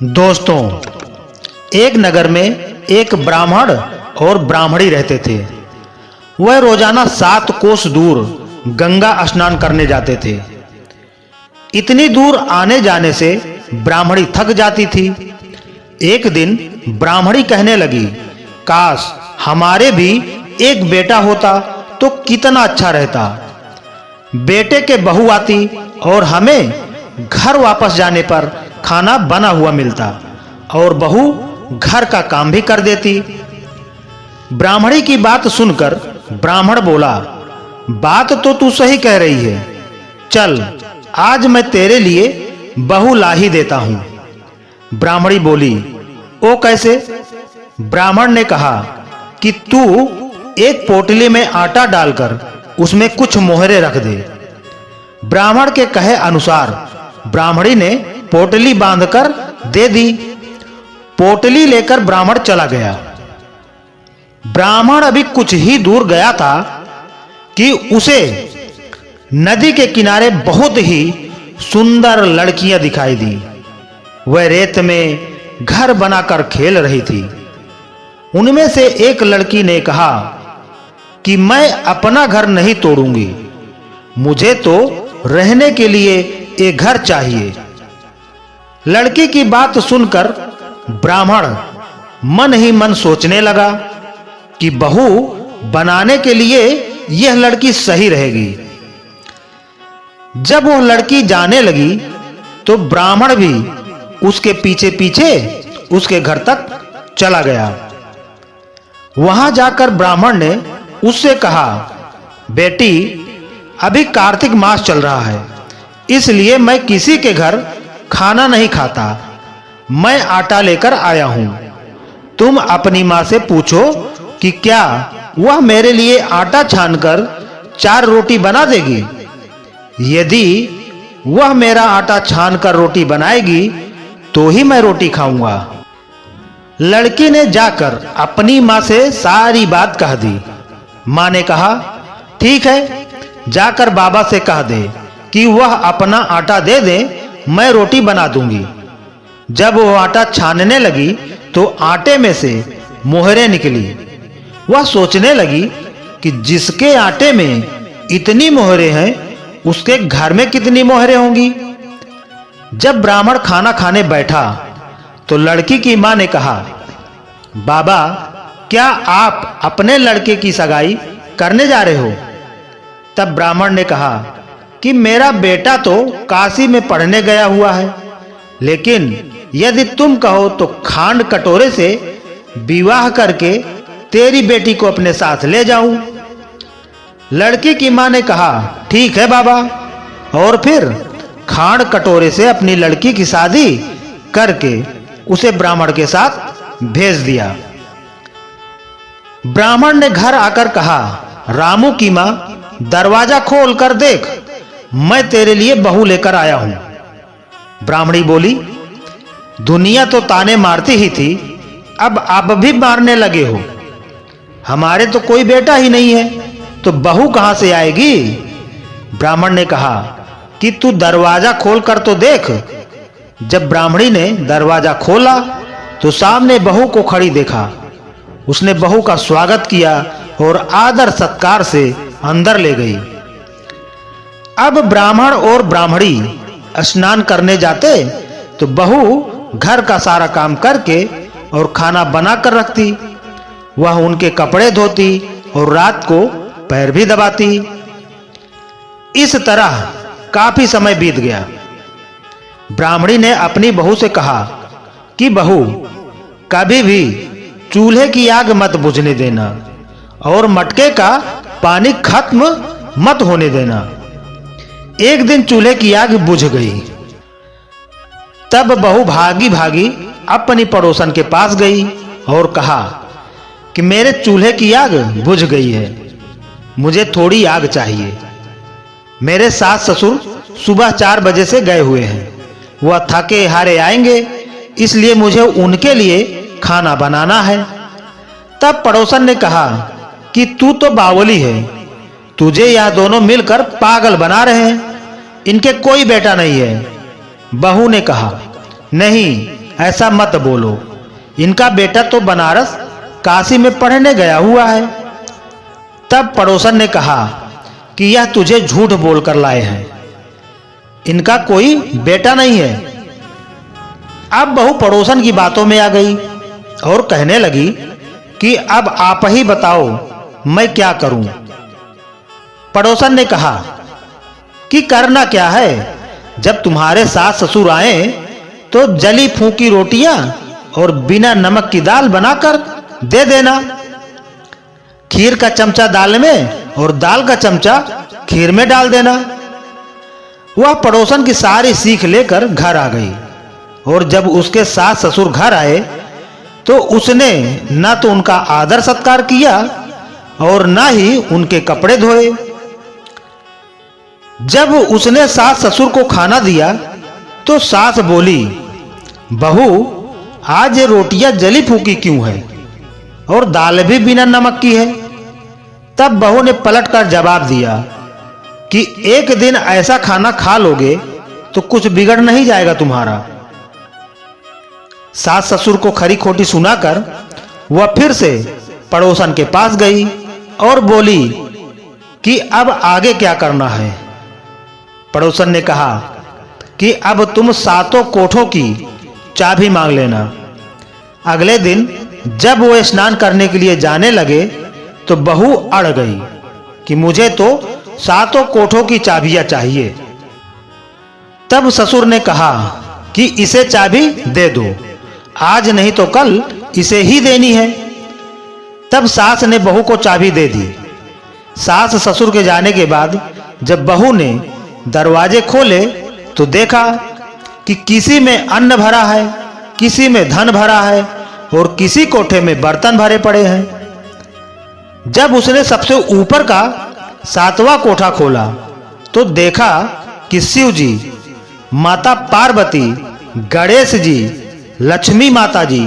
दोस्तों, एक नगर में एक ब्राह्मण और ब्राह्मणी रहते थे। वह रोजाना 7 कोस दूर गंगा स्नान करने जाते थे। इतनी दूर आने जाने से ब्राह्मणी थक जाती थी। एक दिन ब्राह्मणी कहने लगी, काश हमारे भी एक बेटा होता तो कितना अच्छा रहता। बेटे के बहू आती और हमें घर वापस जाने पर खाना बना हुआ मिलता और बहू घर का काम भी कर देती। ब्राह्मणी की बात सुनकर ब्राह्मण बोला, बात तो तू सही कह रही है। चल, आज मैं तेरे लिए बहू ला ही देता हूं। ब्राह्मणी बोली, ओ कैसे? ब्राह्मण ने कहा कि तू एक पोटली में आटा डालकर उसमें कुछ मोहरे रख दे। ब्राह्मण के कहे अनुसार ब्राह्मणी ने पोटली बांधकर दे दी। पोटली लेकर ब्राह्मण चला गया। ब्राह्मण अभी कुछ ही दूर गया था कि उसे नदी के किनारे बहुत ही सुंदर लड़कियां दिखाई दी। वह रेत में घर बनाकर खेल रही थी। उनमें से एक लड़की ने कहा कि मैं अपना घर नहीं तोड़ूंगी, मुझे तो रहने के लिए एक घर चाहिए। लड़की की बात सुनकर ब्राह्मण मन ही मन सोचने लगा कि बहू बनाने के लिए यह लड़की सही रहेगी। जब वह लड़की जाने लगी तो ब्राह्मण भी उसके पीछे पीछे उसके घर तक चला गया। वहां जाकर ब्राह्मण ने उससे कहा, बेटी, अभी कार्तिक मास चल रहा है, इसलिए मैं किसी के घर खाना नहीं खाता। मैं आटा लेकर आया हूं। तुम अपनी मां से पूछो कि क्या वह मेरे लिए आटा छानकर 4 रोटी बना देगी। यदि वह मेरा आटा छानकर रोटी बनाएगी तो ही मैं रोटी खाऊंगा। लड़की ने जाकर अपनी मां से सारी बात कह दी। मां ने कहा, ठीक है, जाकर बाबा से कह दे कि वह अपना आटा दे दे, मैं रोटी बना दूंगी। जब वह आटा छानने लगी तो आटे में से मोहरें निकली। वह सोचने लगी कि जिसके आटे में इतनी मोहरें हैं, उसके घर में कितनी मोहरें होंगी। जब ब्राह्मण खाना खाने बैठा तो लड़की की मां ने कहा, बाबा, क्या आप अपने लड़के की सगाई करने जा रहे हो? तब ब्राह्मण ने कहा कि मेरा बेटा तो काशी में पढ़ने गया हुआ है, लेकिन यदि तुम कहो तो खांड कटोरे से विवाह करके तेरी बेटी को अपने साथ ले जाऊं। लड़की की मां ने कहा, ठीक है बाबा, और फिर खांड कटोरे से अपनी लड़की की शादी करके उसे ब्राह्मण के साथ भेज दिया। ब्राह्मण ने घर आकर कहा, रामू की मां, दरवाजा खोल कर देख, मैं तेरे लिए बहू लेकर आया हूं। ब्राह्मणी बोली, दुनिया तो ताने मारती ही थी, अब आप भी मारने लगे हो। हमारे तो कोई बेटा ही नहीं है, तो बहू कहां से आएगी? ब्राह्मण ने कहा कि तू दरवाजा खोल कर तो देख। जब ब्राह्मणी ने दरवाजा खोला तो सामने बहू को खड़ी देखा। उसने बहू का स्वागत किया और आदर सत्कार से अंदर ले गई। अब ब्राह्मण और ब्राह्मणी स्नान करने जाते तो बहू घर का सारा काम करके और खाना बनाकर रखती। वह उनके कपड़े धोती और रात को पैर भी दबाती। इस तरह काफी समय बीत गया। ब्राह्मणी ने अपनी बहू से कहा कि बहू, कभी भी चूल्हे की आग मत बुझने देना और मटके का पानी खत्म मत होने देना। एक दिन चूल्हे की आग बुझ गई। तब बहू भागी भागी अपनी पड़ोसन के पास गई और कहा कि मेरे चूल्हे की आग बुझ गई है, मुझे थोड़ी आग चाहिए। मेरे सास ससुर सुबह 4 बजे से गए हुए हैं, वह थके हारे आएंगे, इसलिए मुझे उनके लिए खाना बनाना है। तब पड़ोसन ने कहा कि तू तो बावली है, तुझे यह दोनों मिलकर पागल बना रहे हैं, इनके कोई बेटा नहीं है। बहू ने कहा, नहीं, ऐसा मत बोलो, इनका बेटा तो बनारस काशी में पढ़ने गया हुआ है। तब पड़ोसन ने कहा कि यह तुझे झूठ बोलकर लाए हैं, इनका कोई बेटा नहीं है। अब बहू पड़ोसन की बातों में आ गई और कहने लगी कि अब आप ही बताओ मैं क्या करूं। पड़ोसन ने कहा कि करना क्या है, जब तुम्हारे सास ससुर आए तो जली फूकी रोटियां और बिना नमक की दाल बनाकर दे देना। खीर का चमचा दाल में और दाल का चमचा खीर में डाल देना। वह पड़ोसन की सारी सीख लेकर घर आ गई और जब उसके सास ससुर घर आए तो उसने ना तो उनका आदर सत्कार किया और ना ही उनके कपड़े धोए। जब उसने सास ससुर को खाना दिया तो सास बोली, बहू आज ये रोटियां जली फूकी क्यों है और दाल भी बिना नमक की है। तब बहू ने पलटकर जवाब दिया कि एक दिन ऐसा खाना खा लोगे तो कुछ बिगड़ नहीं जाएगा तुम्हारा। सास ससुर को खरी खोटी सुनाकर वह फिर से पड़ोसन के पास गई और बोली कि अब आगे क्या करना है। पड़ोसन ने कहा कि अब तुम सातों कोठों की चाबी मांग लेना। अगले दिन जब वो स्नान करने के लिए जाने लगे तो बहू अड़ गई कि मुझे तो सातों कोठों की चाबियां चाहिए। तब ससुर ने कहा कि इसे चाबी दे दो, आज नहीं तो कल इसे ही देनी है। तब सास ने बहू को चाबी दे दी। सास ससुर के जाने के बाद जब बहू ने दरवाजे खोले तो देखा कि किसी में अन्न भरा है, किसी में धन भरा है और किसी कोठे में बर्तन भरे पड़े हैं। जब उसने सबसे ऊपर का सातवां कोठा खोला तो देखा कि शिव जी, माता पार्वती, गणेश जी, लक्ष्मी माता जी,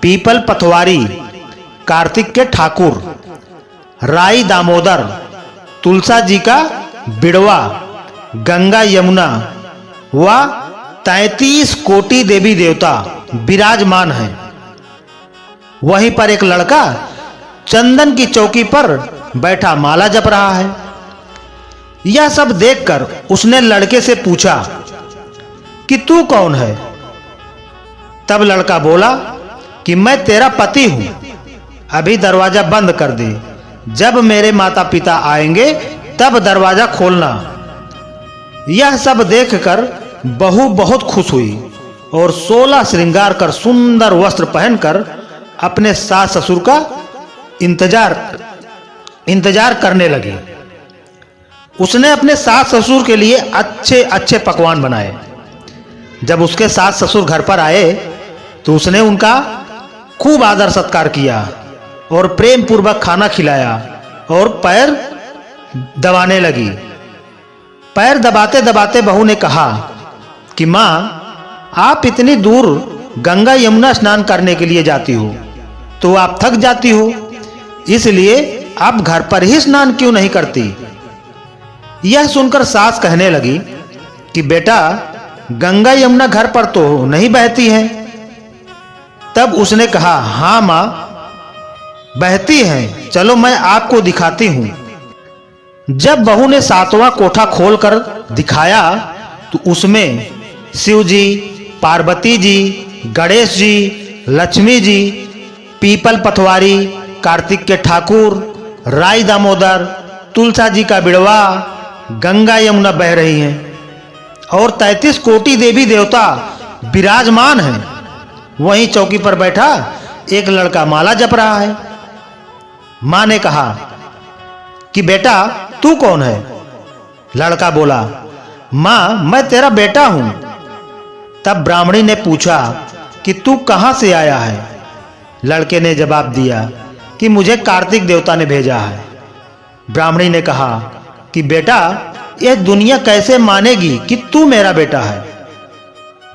पीपल पथवारी, कार्तिक के ठाकुर, राई दामोदर, तुलसा जी का बिड़वा, गंगा यमुना व 33 कोटि देवी देवता विराजमान हैं। वहीं पर एक लड़का चंदन की चौकी पर बैठा माला जप रहा है। यह सब देखकर उसने लड़के से पूछा कि तू कौन है। तब लड़का बोला कि मैं तेरा पति हूं, अभी दरवाजा बंद कर दे, जब मेरे माता पिता आएंगे तब दरवाजा खोलना। यह सब देखकर बहू बहुत खुश हुई और 16 श्रृंगार कर सुंदर वस्त्र पहनकर अपने सास ससुर का इंतजार करने लगी। उसने अपने सास ससुर के लिए अच्छे अच्छे पकवान बनाए। जब उसके सास ससुर घर पर आए तो उसने उनका खूब आदर सत्कार किया और प्रेम पूर्वक खाना खिलाया और पैर दबाने लगी। पैर दबाते दबाते बहू ने कहा कि मां, आप इतनी दूर गंगा यमुना स्नान करने के लिए जाती हो तो आप थक जाती हो, इसलिए आप घर पर ही स्नान क्यों नहीं करती। यह सुनकर सास कहने लगी कि बेटा, गंगा यमुना घर पर तो नहीं बहती हैं। तब उसने कहा, हां मां, बहती हैं, चलो मैं आपको दिखाती हूं। जब बहू ने सातवां कोठा खोलकर दिखाया तो उसमें शिव जी, पार्वती जी, गणेश जी, लक्ष्मी जी, पीपल पथवारी, कार्तिक के ठाकुर, राई दामोदर, तुलसा जी का बिड़वा, गंगा यमुना बह रही हैं और 33 कोटि देवी देवता विराजमान हैं। वहीं चौकी पर बैठा एक लड़का माला जप रहा है। मां ने कहा कि बेटा, तू कौन है। लड़का बोला, मां, मैं तेरा बेटा हूं। तब ब्राह्मणी ने पूछा कि तू कहां से आया है। लड़के ने जवाब दिया कि मुझे कार्तिक देवता ने भेजा है। ब्राह्मणी ने कहा कि बेटा, यह दुनिया कैसे मानेगी कि तू मेरा बेटा है।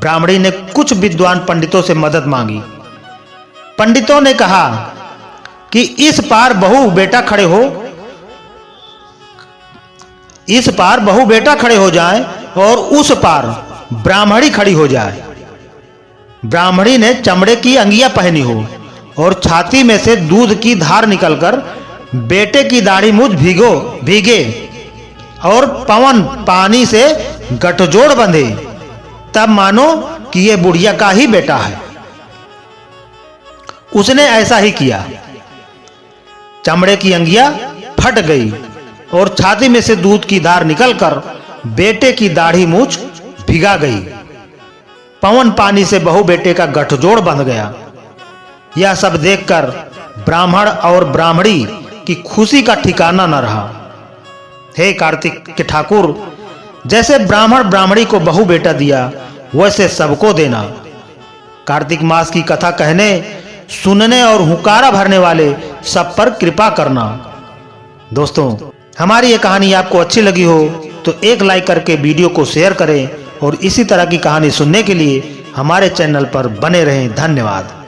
ब्राह्मणी ने कुछ विद्वान पंडितों से मदद मांगी। पंडितों ने कहा कि इस पार बहू बेटा खड़े हो जाएं और उस पार ब्राह्मणी खड़ी हो जाए। ब्राह्मणी ने चमड़े की अंगिया पहनी हो और छाती में से दूध की धार निकलकर बेटे की दाढ़ी मूछ भीगे और पवन पानी से गठजोड़ बंधे, तब मानो कि यह बुढ़िया का ही बेटा है। उसने ऐसा ही किया। चमड़े की अंगिया फट गई और छाती में से दूध की धार निकलकर बेटे की दाढ़ी मूछ भिगा गई। पवन पानी से बहू बेटे का गठजोड़ बंध गया। यह सब देखकर ब्राह्मण और ब्राह्मणी की खुशी का ठिकाना न रहा। हे कार्तिक के ठाकुर, जैसे ब्राह्मण ब्राह्मणी को बहू बेटा दिया वैसे सबको देना। कार्तिक मास की कथा कहने, सुनने और हुंकारा भरने वाले सब पर कृपा करना। दोस्तों, हमारी ये कहानी आपको अच्छी लगी हो तो एक लाइक करके वीडियो को शेयर करें और इसी तरह की कहानी सुनने के लिए हमारे चैनल पर बने रहें। धन्यवाद।